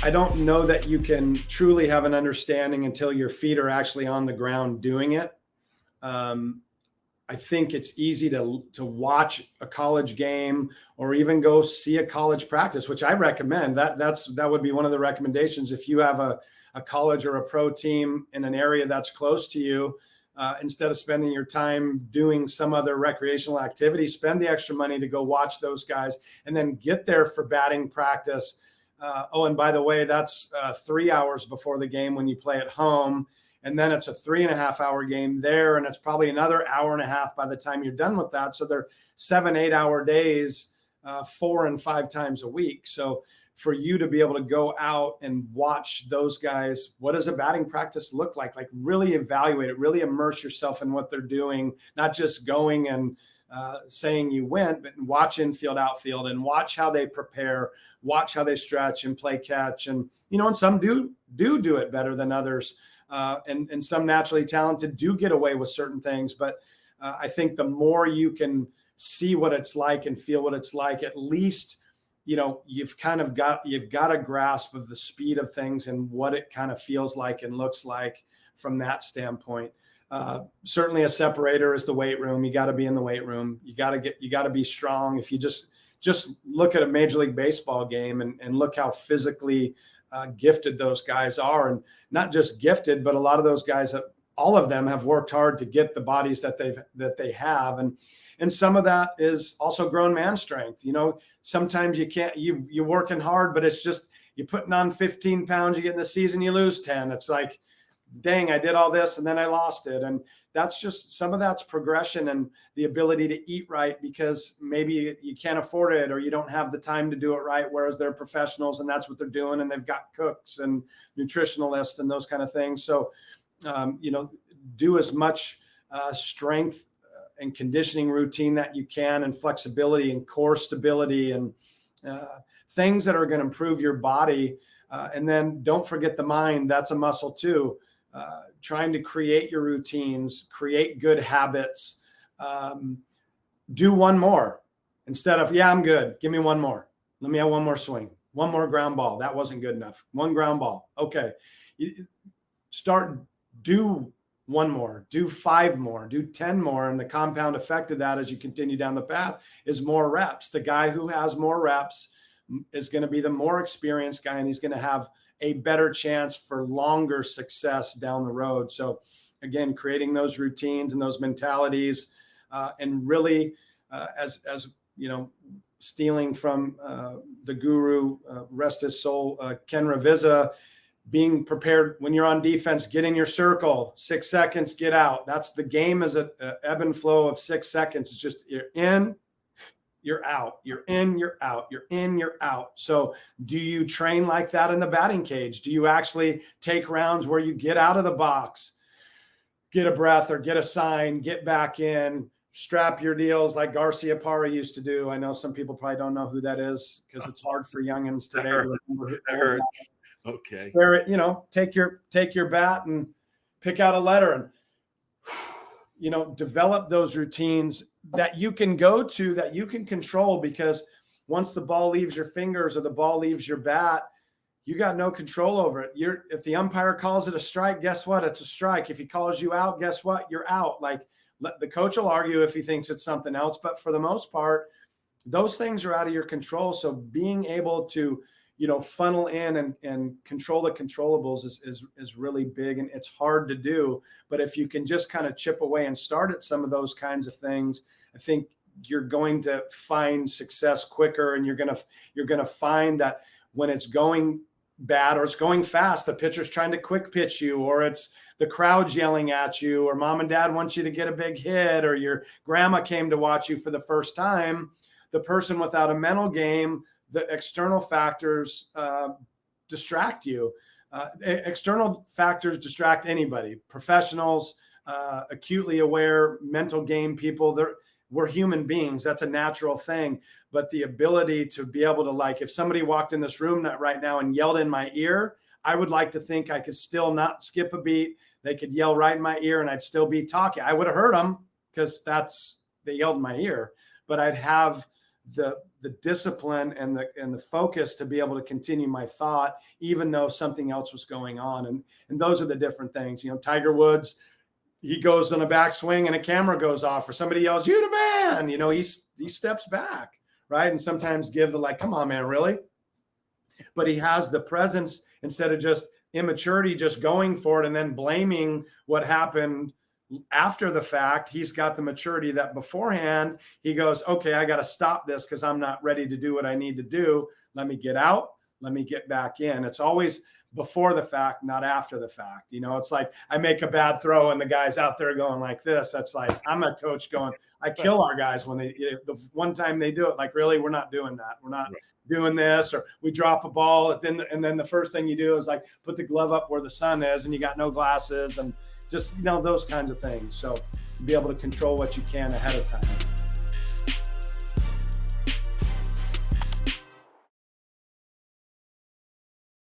I don't know that you can truly have an understanding until your feet are actually on the ground doing it. I think it's easy to watch a college game or even go see a college practice, which I recommend. That would be one of the recommendations. If you have a college or a pro team in an area that's close to you, instead of spending your time doing some other recreational activity, spend the extra money to go watch those guys and then get there for batting practice. And by the way, that's 3 hours before the game when you play at home. And then it's a 3.5 hour game there. And it's probably another hour and a half by the time you're done with that. So they're 7-8 hour days, 4 and 5 times a week. So for you to be able to go out and watch those guys, what does a batting practice look like? Like really evaluate it, really immerse yourself in what they're doing, not just going and saying you went, but watch infield, outfield, and watch how they prepare, watch how they stretch and play catch. And, and some do it better than others. And some naturally talented do get away with certain things. But I think the more you can see what it's like and feel what it's like, at least, you've got a grasp of the speed of things and what it kind of feels like and looks like from that standpoint. Certainly a separator is the weight room. You got to be in the weight room. You got to be strong. If you just look at a Major League Baseball game and look how physically gifted those guys are, and not just gifted, but a lot of those guys, all of them have worked hard to get the bodies that they have. And some of that is also grown man strength. Sometimes you can't, you're working hard, but it's just, you're putting on 15 pounds, you get in the season, you lose 10. It's like, dang, I did all this and then I lost it. And that's just, some of that's progression and the ability to eat right, because maybe you can't afford it or you don't have the time to do it right. Whereas they're professionals and that's what they're doing. And they've got cooks and nutritionalists and those kind of things. So, do as much strength and conditioning routine that you can, and flexibility and core stability and things that are going to improve your body. And then don't forget the mind. That's a muscle too. Trying to create your routines, create good habits, do one more instead of, I'm good. Give me one more. Let me have one more swing, one more ground ball. That wasn't good enough. One ground ball. Okay. Do one more, do 5 more, do 10 more. And the compound effect of that as you continue down the path is more reps. The guy who has more reps is going to be the more experienced guy, and he's going to have a better chance for longer success down the road. So again, creating those routines and those mentalities, and really, as stealing from the guru, rest his soul, Ken Ravizza, being prepared when you're on defense, get in your circle, 6 seconds, get out. That's the game, is a ebb and flow of 6 seconds. It's just, you're in, you're out, you're in, you're out, you're in, you're out. So do you train like that in the batting cage? Do you actually take rounds where you get out of the box, get a breath or get a sign, get back in, strap your deals like Garcia Parra used to do? I know some people probably don't know who that is because it's hard for youngins today to remember. Okay. Spirit, take your bat and pick out a letter and, develop those routines that you can go to, that you can control, because once the ball leaves your fingers or the ball leaves your bat, you got no control over it. If the umpire calls it a strike, guess what? It's a strike. If he calls you out, guess what? You're out. Like, the coach will argue if he thinks it's something else, but for the most part, those things are out of your control. So being able to funnel in and control the controllables is really big, and it's hard to do. But if you can just kind of chip away and start at some of those kinds of things, I think you're going to find success quicker, and you're going to find that when it's going bad or it's going fast, the pitcher's trying to quick pitch you, or it's the crowd's yelling at you, or mom and dad want you to get a big hit, or your grandma came to watch you for the first time. The person without a mental game, the external factors distract you. External factors distract anybody, professionals, acutely aware, mental game people. We're human beings. That's a natural thing. But the ability to be able to, like, if somebody walked in this room right now and yelled in my ear, I would like to think I could still not skip a beat. They could yell right in my ear and I'd still be talking. I would have heard them because they yelled in my ear, but I'd have the the discipline and the focus to be able to continue my thought, even though something else was going on. And those are the different things. You know, Tiger Woods, he goes on a backswing and a camera goes off, or somebody yells, "You the man!" You know, he steps back, right? And sometimes give the like, "Come on, man, really?" But he has the presence instead of just immaturity, just going for it and then blaming what happened after the fact. He's got the maturity that beforehand he goes, "Okay, I got to stop this because I'm not ready to do what I need to do. Let me get out. Let me get back in." It's always before the fact, not after the fact. You know, it's like I make a bad throw and the guy's out there going like this. That's like, I'm a coach going, I kill our guys when the one time they do it, like, really, we're not doing that. We're not doing this. Or we drop a ball and then the first thing you do is like put the glove up where the sun is and you got no glasses and just, you know, those kinds of things. So be able to control what you can ahead of time.